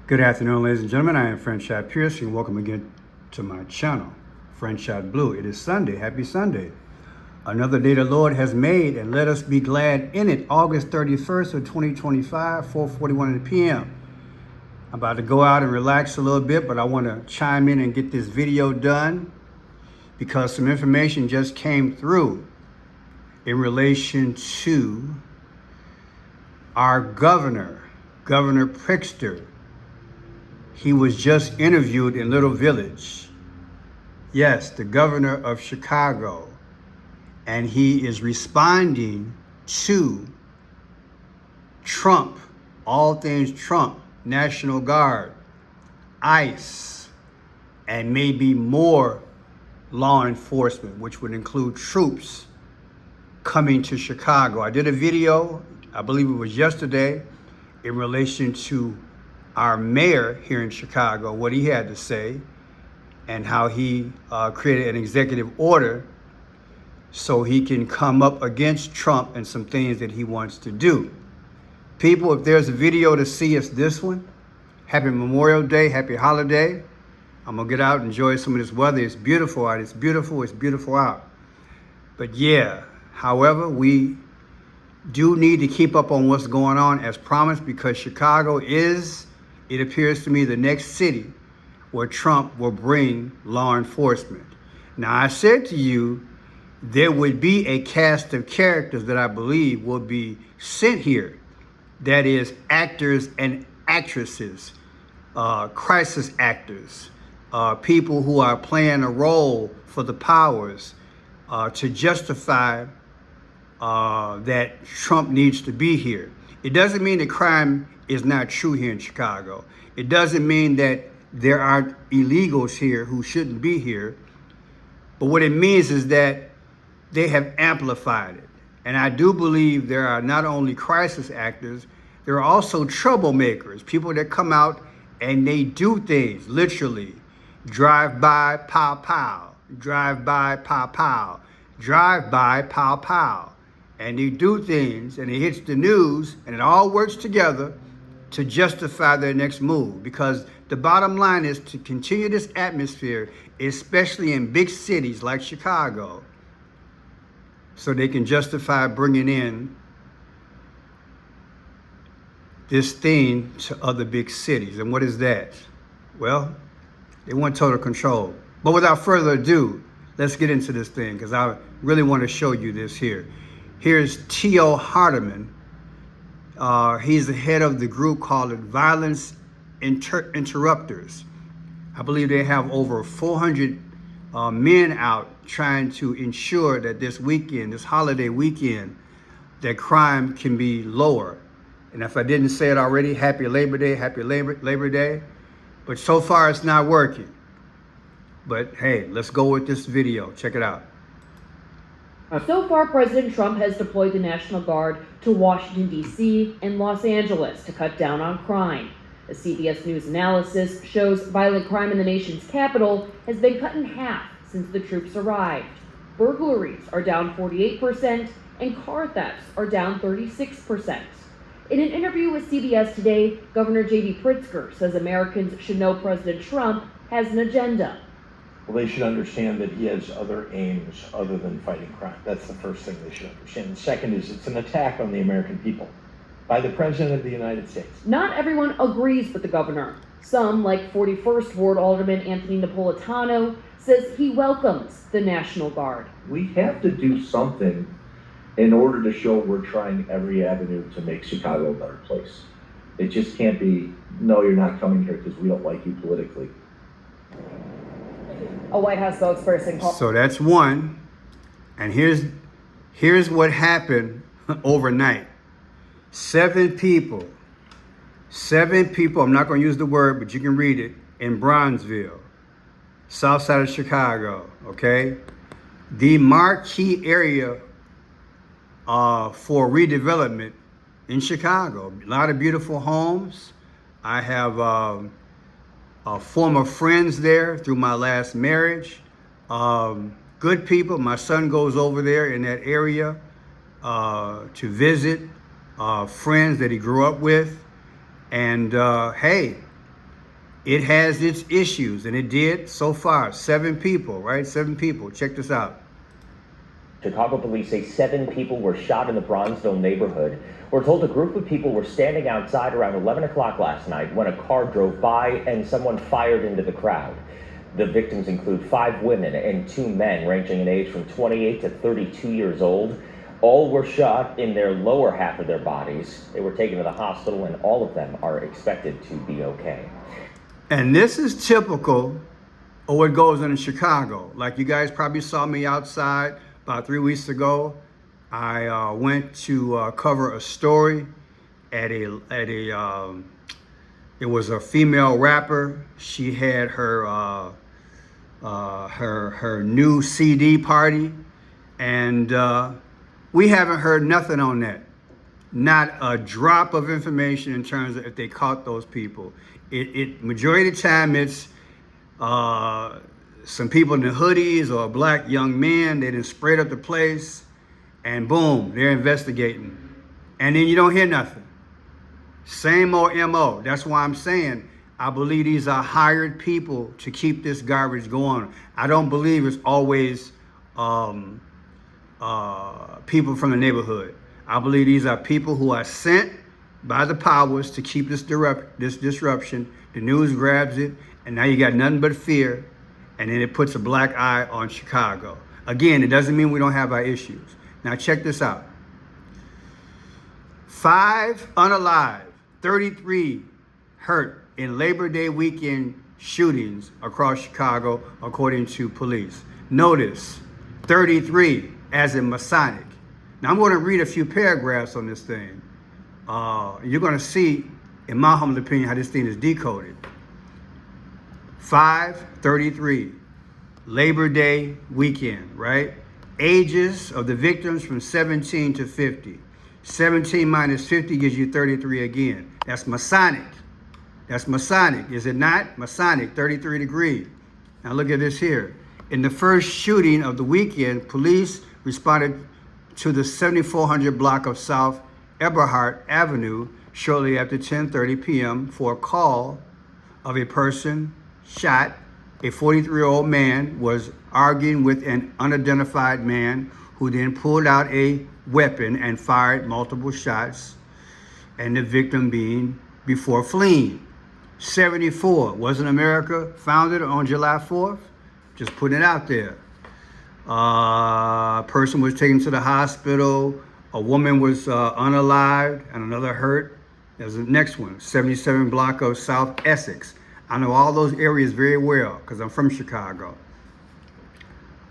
Good afternoon, ladies and gentlemen. I am French Shot Pierce, and welcome again to my channel, French Shot Blue. It is Sunday. Happy Sunday. Another day the Lord has made, and let us be glad in it. August 31st of 2025, 4:41 p.m. I'm about to go out and relax a little bit, but I want to chime in and get this video done because some information just came through in relation to our governor, Governor Pritzker. He was just interviewed in Little Village. Yes, the governor of Chicago. And he is responding to Trump, all things Trump, National Guard, ICE, and maybe more law enforcement, which would include troops coming to Chicago. I did a video, I believe it was yesterday, in relation to our mayor here in Chicago, what he had to say, and how he created an executive order so he can come up against Trump and some things that he wants to do. People, if there's a video to see, it's this one. Happy Memorial Day, happy holiday. I'm gonna get out and enjoy some of this weather. It's beautiful out, it's beautiful out. But yeah, however, we do need to keep up on what's going on as promised, because Chicago is, it appears to me, the next city where Trump will bring law enforcement. Now, I said to you, there would be a cast of characters that I believe will be sent here. That is, actors and actresses, crisis actors, people who are playing a role for the powers to justify that Trump needs to be here. It doesn't mean that crime is not true here in Chicago. It doesn't mean that there are illegals here who shouldn't be here. But what it means is that they have amplified it. And I do believe there are not only crisis actors, there are also troublemakers, people that come out and they do things, literally. Drive by, pow, pow. Drive by, pow, pow. Drive by, pow, pow. And they do things, and it hits the news, and it all works together to justify their next move. Because the bottom line is to continue this atmosphere, especially in big cities like Chicago, so they can justify bringing in this thing to other big cities. And what is that? Well, they want total control. But without further ado, let's get into this thing, because I really want to show you this here. Here's T.O. Hardeman. He's the head of the group called Violence Interrupters. I believe they have over 400 men out trying to ensure that this weekend, this holiday weekend, that crime can be lower. And if I didn't say it already, happy Labor Day, happy Labor Day. But so far it's not working. But hey, let's go with this video. Check it out. So far, President Trump has deployed the National Guard to Washington, D.C. and Los Angeles to cut down on crime. A CBS News analysis shows violent crime in the nation's capital has been cut in half since the troops arrived. Burglaries are down 48% and car thefts are down 36%. In an interview with CBS Today, Governor J.B. Pritzker says Americans should know President Trump has an agenda. Well, they should understand that he has other aims other than fighting crime. That's the first thing they should understand. The second is it's an attack on the American people by the President of the United States. Not everyone agrees with the governor. Some, like 41st Ward Alderman Anthony Napolitano, says he welcomes the National Guard. We have to do something in order to show we're trying every avenue to make Chicago a better place. It just can't be, no, you're not coming here because we don't like you politically. A White House spokesperson called. So that's one. And here's what happened overnight. Seven people, I'm not going to use the word, but you can read it, in Bronzeville, south side of Chicago, okay? The marquee area for redevelopment in Chicago. A lot of beautiful homes. I have former friends there through my last marriage. Good people. My son goes over there in that area to visit friends that he grew up with. And hey, It has its issues, and it did so far. 7 people, right? 7 people. Check this out. Chicago police say 7 people were shot in the Bronzeville neighborhood. We're told a group of people were standing outside around 11 o'clock last night when a car drove by and someone fired into the crowd. The victims include 5 women and 2 men ranging in age from 28 to 32 years old. All were shot in their lower half of their bodies. They were taken to the hospital, and all of them are expected to be okay. And this is typical of what goes on in Chicago. Like you guys probably saw me outside about 3 weeks ago. I went to cover a story at a it was a female rapper. She had her new CD party, and we haven't heard nothing on that. Not a drop of information in terms of if they caught those people. It majority of the time it's some people in the hoodies or black young men. They didn't spread up the place, and boom, they're investigating, and then you don't hear nothing. Same old MO. That's why I'm saying I believe these are hired people to keep this garbage going. I don't believe it's always people from the neighborhood. I believe these are people who are sent by the powers to keep this disruption. The news grabs it, and now you got nothing but fear, and then it puts a black eye on Chicago. Again, it doesn't mean we don't have our issues. Now check this out. 5 unalived, 33 hurt in Labor Day weekend shootings across Chicago, according to police. Notice 33 as in Masonic. Now I'm going to read a few paragraphs on this thing. You're going to see, in my humble opinion, how this thing is decoded. 5/33, Labor Day weekend, right? Ages of the victims from 17 to 50. 17 minus 50 gives you 33 again. That's Masonic. That's Masonic, is it not? Masonic, 33 degrees. Now look at this here. In the first shooting of the weekend, police responded to the 7400 block of South Eberhart Avenue shortly after 10:30 p.m. for a call of a person shot. A 43-year-old man was arguing with an unidentified man who then pulled out a weapon and fired multiple shots, and the victim being before fleeing. 74, wasn't America founded on July 4th? Just putting it out there. A person was taken to the hospital. A woman was unalived and another hurt. There's the next one, 77 block of South Essex. I know all those areas very well because I'm from Chicago.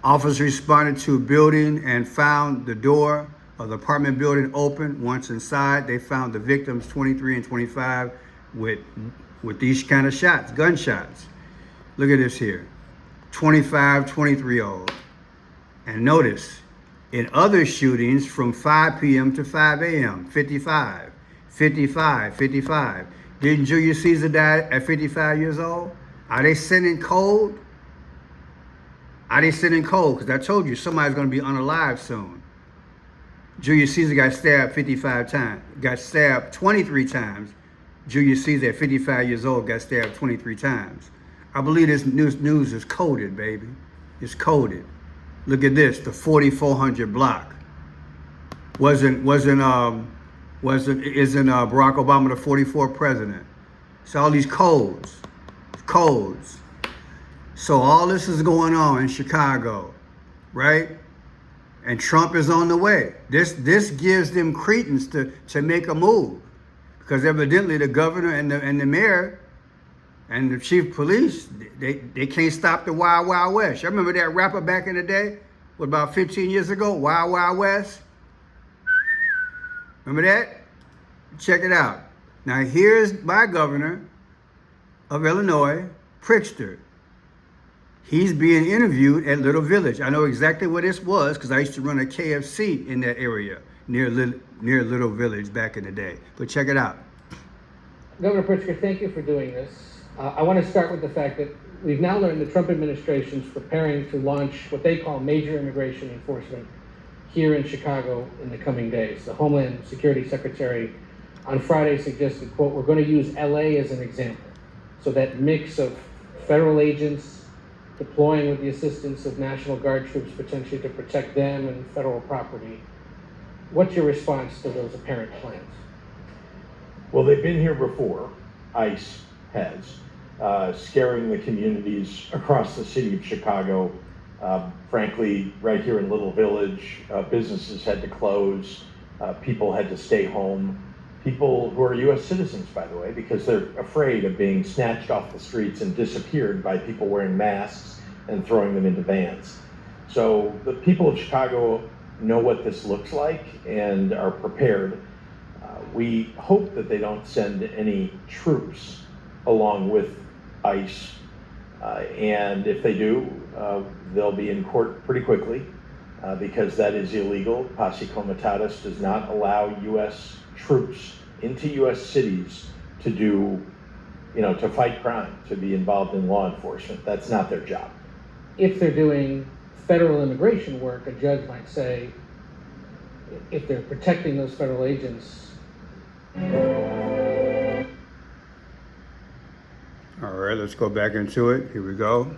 Officers responded to a building and found the door of the apartment building open. Once inside, they found the victims 23 and 25 with these kind of shots, gunshots. Look at this here, 25, 23-year-old. And notice, in other shootings from 5 p.m. to 5 a.m., 55, 55, 55. Didn't Julius Caesar die at 55 years old? Are they sending code? Are they sending code? Because I told you somebody's going to be unalive soon. Julius Caesar got stabbed 55 times, got stabbed 23 times. Julius Caesar at 55 years old got stabbed 23 times. I believe this news is coded, baby. It's coded. Look at this, the 4400 block. Isn't Barack Obama the 44th president? It's all these codes. So all this is going on in Chicago, right? And Trump is on the way. This gives them credence to make a move, because evidently the governor and the mayor and the chief of police, they can't stop the Wild Wild West. You remember that rapper back in the day, what, about 15 years ago, Wild Wild West? Remember that? Check it out. Now here's my governor of Illinois, Pritzker. He's being interviewed at Little Village. I know exactly where this was because I used to run a KFC in that area near Little Village back in the day. But check it out. Governor Pritzker, thank you for doing this. I want to start with the fact that we've now learned the Trump administration is preparing to launch what they call major immigration enforcement here in Chicago in the coming days. The Homeland Security Secretary on Friday suggested, quote, "We're going to use LA as an example. So that mix of federal agents deploying with the assistance of National Guard troops potentially to protect them and federal property. What's your response to those apparent plans? Well, they've been here before, ICE has, scaring the communities across the city of Chicago. Frankly, right here in Little Village, businesses had to close, people had to stay home. People who are US citizens, by the way, because they're afraid of being snatched off the streets and disappeared by people wearing masks and throwing them into vans. So the people of Chicago know what this looks like and are prepared. We hope that they don't send any troops along with ICE. And if they do, they'll be in court pretty quickly because that is illegal. Posse Comitatus does not allow US troops into US cities to do, to fight crime, to be involved in law enforcement. That's not their job. If they're doing federal immigration work, a judge might say, if they're protecting those federal agents. All right, let's go back into it. Here we go.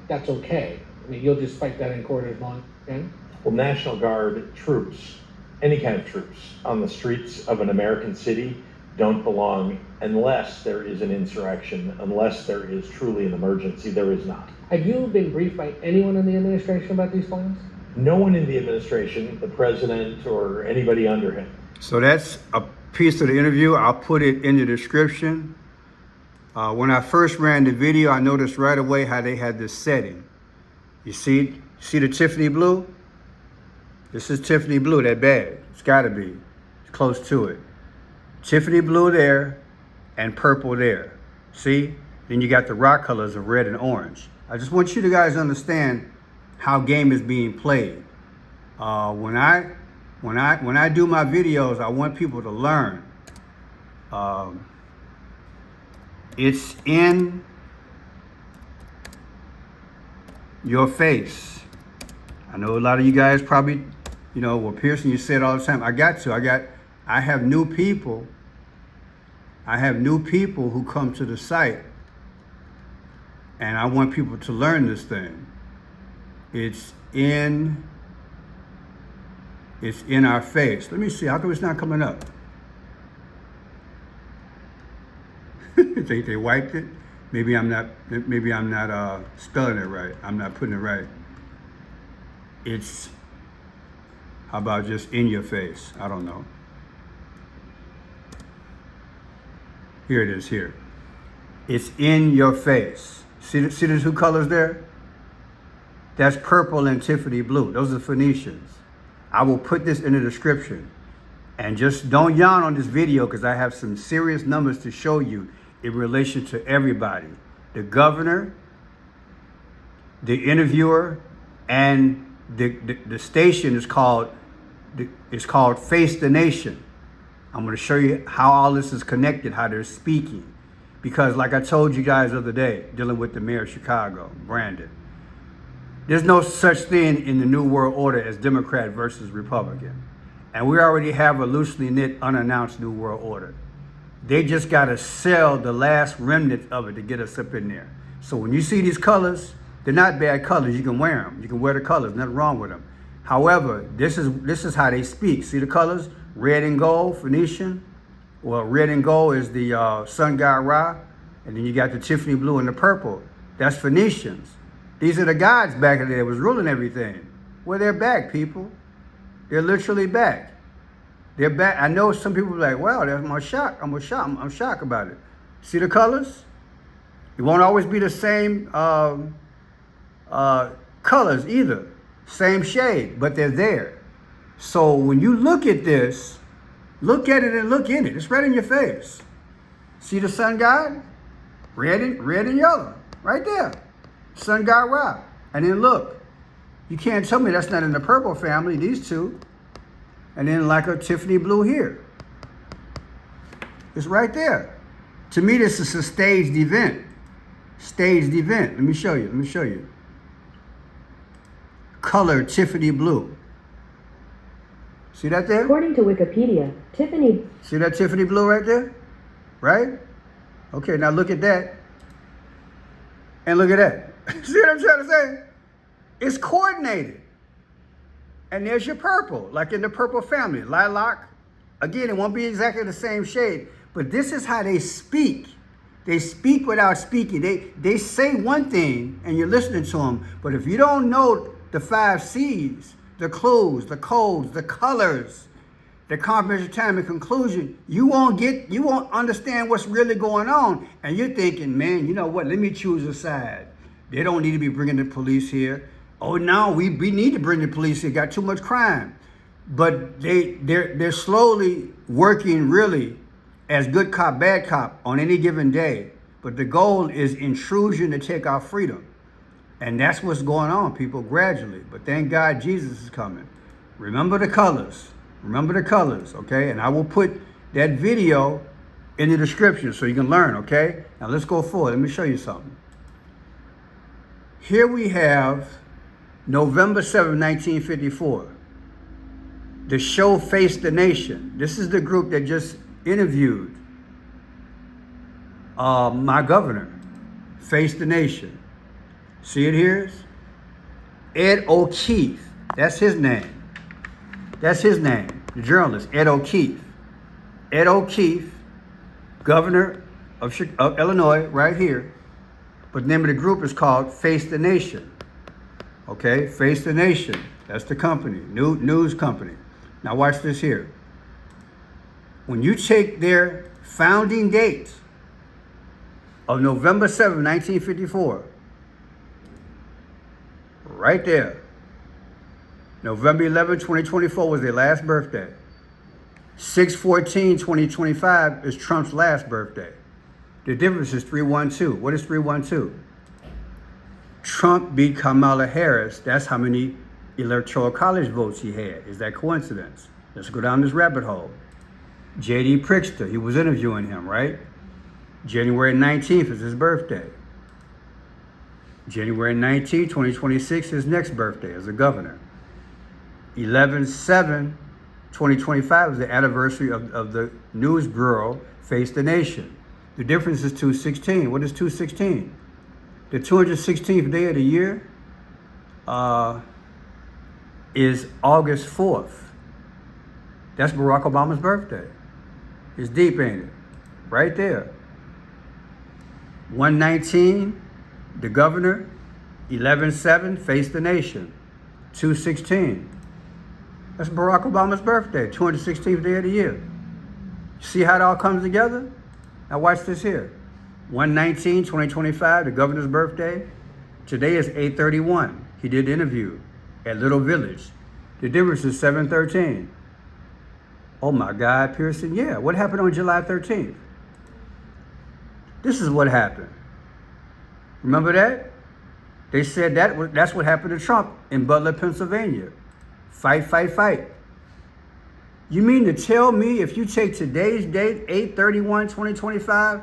That's okay. I mean, you'll just fight that in court as long, okay? Well, National Guard troops, any kind of troops on the streets of an American city don't belong unless there is an insurrection, unless there is truly an emergency. There is not. Have you been briefed by anyone in the administration about these plans? No one in the administration, the president or anybody under him. So that's a piece of the interview. I'll put it in the description. When I first ran the video, I noticed right away how they had this setting. You see the Tiffany blue? This is Tiffany blue, that bag. It's gotta be. It's close to it. Tiffany blue there and purple there. See? Then you got the rock colors of red and orange. I just want you to guys understand how game is being played. When I do my videos, I want people to learn. It's in your face. I know a lot of you guys probably, well, Pearson, you say it all the time. I have new people. I have new people who come to the site, and I want people to learn this thing. It's in our face. Let me see. How come it's not coming up? They wiped it. Maybe I'm not spelling it right. I'm not putting it right. It's, how about just in your face? I don't know. Here it is here. It's in your face. See the two colors there? That's purple and Tiffany blue. Those are Phoenicians. I will put this in the description. And just don't yawn on this video because I have some serious numbers to show you in relation to everybody. The governor, the interviewer, and the station is called Face the Nation. I'm going to show you how all this is connected, how they're speaking. Because like I told you guys the other day, dealing with the mayor of Chicago, Brandon, there's no such thing in the New World Order as Democrat versus Republican. And we already have a loosely knit, unannounced New World Order. They just got to sell the last remnant of it to get us up in there. So when you see these colors, they're not bad colors. You can wear them. You can wear the colors. Nothing wrong with them. However, this is how they speak. See the colors? Red and gold, Phoenician. Well, red and gold is the sun god Ra. And then you got the Tiffany blue and the purple. That's Phoenicians. These are the gods back in there that was ruling everything. Well, they're back, people. They're literally back. They're back. I know some people are like, wow, I'm shocked about it. See the colors? It won't always be the same colors either. Same shade, but they're there. So when you look at this, look at it and look in it. It's right in your face. See the sun god? Red and yellow, right there. Sun god Ra. And then look, you can't tell me that's not in the purple family, these two. And then like a Tiffany blue here. It's right there. To me, this is a staged event. Staged event. Let me show you. Color Tiffany blue. See that there? According to Wikipedia, Tiffany. See that Tiffany blue right there? Right? Okay, now look at that. And look at that. See what I'm trying to say? It's coordinated. And there's your purple, like in the purple family. Lilac. Again, it won't be exactly the same shade, but this is how they speak. They speak without speaking. They say one thing and you're listening to them, but if you don't know the 5 C's, the clues, the codes, the colors, the comprehension, time, and conclusion, you won't understand what's really going on. And you're thinking, man, you know what? Let me choose a side. They don't need to be bringing the police here. Oh no, we need to bring the police here. Got too much crime. But they're slowly working really as good cop, bad cop on any given day. But the goal is intrusion to take our freedom. And that's what's going on, people, gradually. But thank God Jesus is coming. Remember the colors. Remember the colors, okay? And I will put that video in the description so you can learn, okay? Now let's go forward. Let me show you something. Here we have November 7, 1954. The show Face the Nation. This is the group that just interviewed my governor, Face the Nation. See it here? Ed O'Keefe. That's his name. That's his name, the journalist, Ed O'Keefe. Ed O'Keefe, governor of Illinois, right here. But the name of the group is called Face the Nation. Okay, Face the Nation. That's the company, news company. Now watch this here. When you take their founding date of November 7, 1954, right there, November 11, 2024 was their last birthday. 6/14/2025 is Trump's last birthday. The difference is 312. What is 312? Trump beat Kamala Harris. That's how many electoral college votes he had. Is that coincidence? Let's go down this rabbit hole. J.D. Pritzker, he was interviewing him, right? January 19th is his birthday. January 19th, 2026, his next birthday as a governor. 11/7/2025 is the anniversary of the news bureau Face the Nation. The difference is 2/16. What is 2/16? The 216th day of the year is August 4th. That's Barack Obama's birthday. It's deep, ain't it? Right there. 119, the governor. 11/7, Face the Nation. 2/16. That's Barack Obama's birthday, 216th day of the year. See how it all comes together? Now watch this here. 1/19/2025, the governor's birthday. Today is 8/31. He did the interview at Little Village. The difference is 7/13. Oh my God, Pearson, yeah. What happened on July 13th? This is what happened. Remember that? They said that's what happened to Trump in Butler, Pennsylvania. Fight, fight, fight. You mean to tell me if you take today's date, 8/31/2025,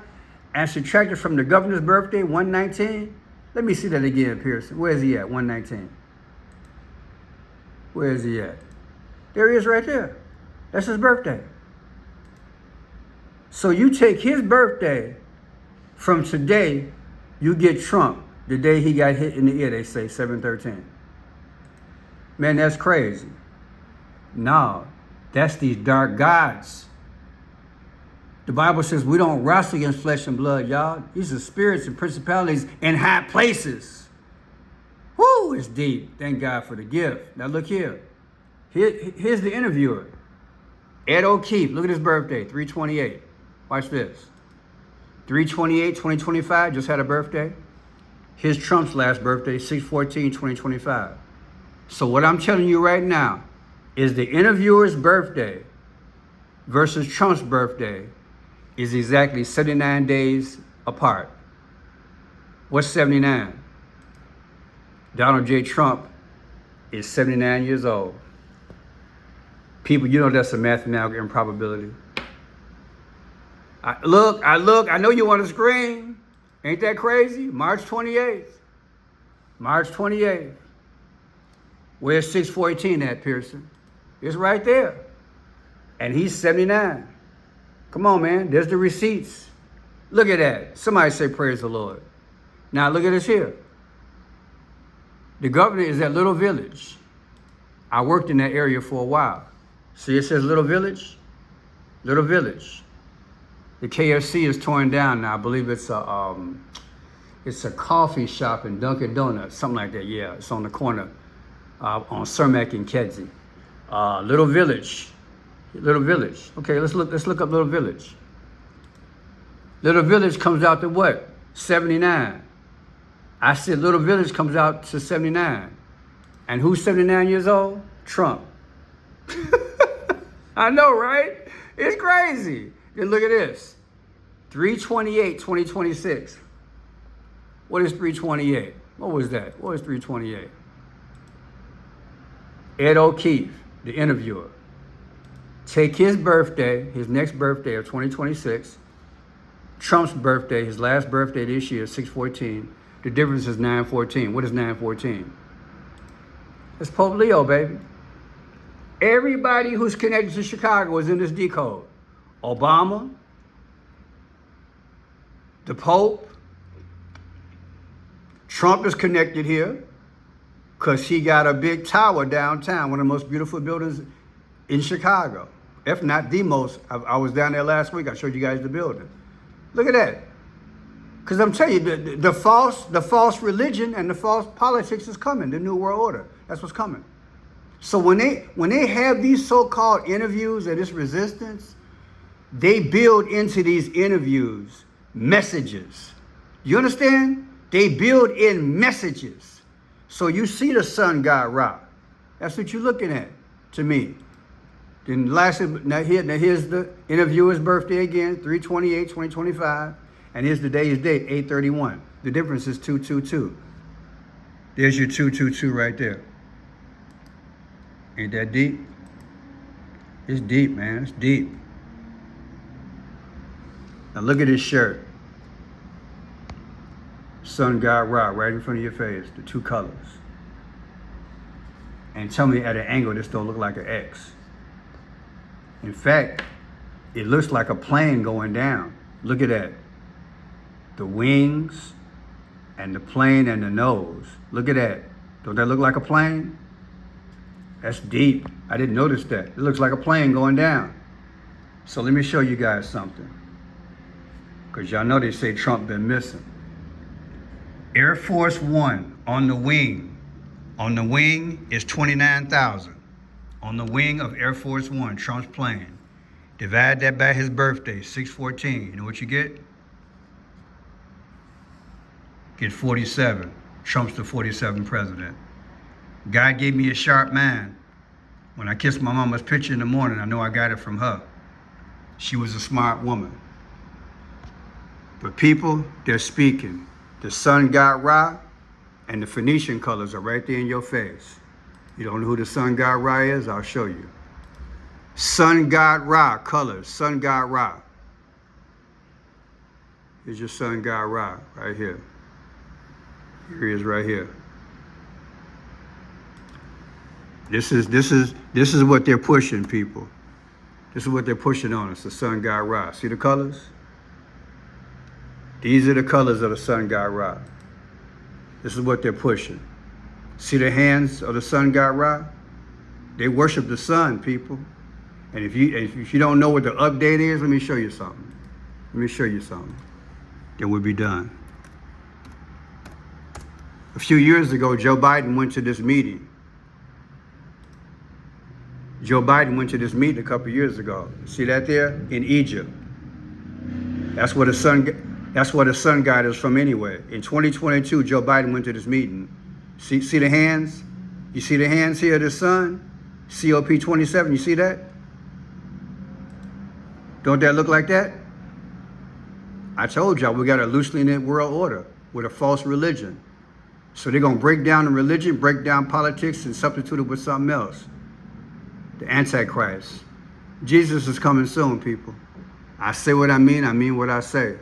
and subtract it from the governor's birthday, 1/19? Let me see that again, Pearson. Where is he at, 1/19? Where is he at? There he is right there. That's his birthday. So you take his birthday from today, you get Trump, the day he got hit in the ear, they say, 7/13. Man, that's crazy. No, that's these dark gods. The Bible says we don't wrestle against flesh and blood, y'all. These are spirits and principalities in high places. Whoo, it's deep. Thank God for the gift. Now look here. Here's the interviewer. Ed O'Keefe. Look at his birthday, 3/28. Watch this. 3/28/2025, just had a birthday. Here's Trump's last birthday, 6/14/2025. So what I'm telling you right now is the interviewer's birthday versus Trump's birthday is exactly 79 days apart. What's 79? Donald J. Trump is 79 years old. People, you know that's a mathematical improbability. I know you want to scream. Ain't that crazy? March 28th. March 28th. Where's 6/14 at, Pearson? It's right there. And he's 79. Come on, man. There's the receipts. Look at that. Somebody say praise the Lord. Now look at this here. The governor is at Little Village. I worked in that area for a while. See, it says Little Village? Little Village. The KFC is torn down now. I believe it's a coffee shop in Dunkin' Donuts, something like that. Yeah, it's on the corner on Cermak and Kedzie. Little Village. Little Village. Okay, let's look up Little Village. Little Village comes out to what? 79. I said Little Village comes out to 79. And who's 79 years old? Trump. I know, right? It's crazy. Then look at this. 3/28/2026. What is 3/28? What was that? What is 3/28? Ed O'Keefe, the interviewer. Take his birthday, his next birthday of 2026, Trump's birthday, his last birthday this year, 6/14. The difference is 9/14. What is 9/14? It's Pope Leo, baby. Everybody who's connected to Chicago is in this decode. Obama, the Pope, Trump is connected here because he got a big tower downtown, one of the most beautiful buildings in Chicago. If not the most. I was down there last week. I showed you guys the building. Look at that. Because I'm telling you, the false religion and the false politics is coming. The New World Order. That's what's coming. So when they have these so-called interviews and this resistance, they build into these interviews messages. You understand? They build in messages. So you see the sun god Ra. That's what you're looking at, to me. Then now here's the interviewer's birthday again, 3/28/2025. And here's today's date, 8/31. The difference is 222. There's your 222 right there. Ain't that deep? It's deep, man. It's deep. Now look at this shirt. Sun God Ra, right in front of your face, the two colors. And tell me at an angle this don't look like an X. In fact, it looks like a plane going down. Look at that. The wings and the plane and the nose. Look at that. Don't that look like a plane? That's deep. I didn't notice that. It looks like a plane going down. So let me show you guys something. Because y'all know they say Trump been missing. Air Force One on the wing. On the wing is 29,000. On the wing of Air Force One, Trump's plane. Divide that by his birthday, 6/14. You know what you get? Get 47. Trump's the 47th president. God gave me a sharp mind. When I kissed my mama's picture in the morning, I know I got it from her. She was a smart woman. But people, they're speaking. The sun god Ra and the Phoenician colors are right there in your face. You don't know who the sun god Ra is? I'll show you. Sun god Ra colors, sun god Ra. Here's your sun god Ra right here. Here he is right here. This is what they're pushing, people. This is what they're pushing on us, the sun god Ra. See the colors? These are the colors of the sun god Ra. This is what they're pushing. See the hands of the sun god Ra? They worship the sun, people. And if you don't know what the update is, let me show you something. Let me show you something. Then we'll be done. A few years ago, Joe Biden went to this meeting. Joe Biden went to this meeting a couple years ago. See that there? In Egypt. That's where the sun god is from anyway. In 2022, Joe Biden went to this meeting. See the hands? You see the hands here of the sun? COP27, you see that? Don't that look like that? I told y'all we got a loosely knit world order with a false religion. So they're going to break down the religion, break down politics, and substitute it with something else. The Antichrist. Jesus is coming soon, people. I say what I mean what I say.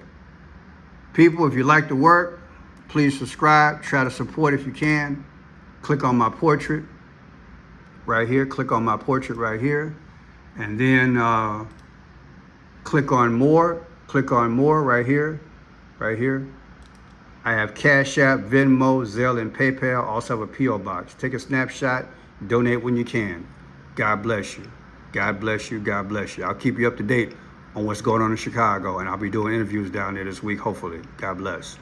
People, if you like the work, please subscribe. Try to support if you can. Click on my portrait right here. Click on my portrait right here. And then click on more. Click on more right here, right here. I have Cash App, Venmo, Zelle, and PayPal. Also have a P.O. box. Take a snapshot, donate when you can. God bless you. God bless you. God bless you. I'll keep you up to date on what's going on in Chicago, and I'll be doing interviews down there this week, hopefully. God bless.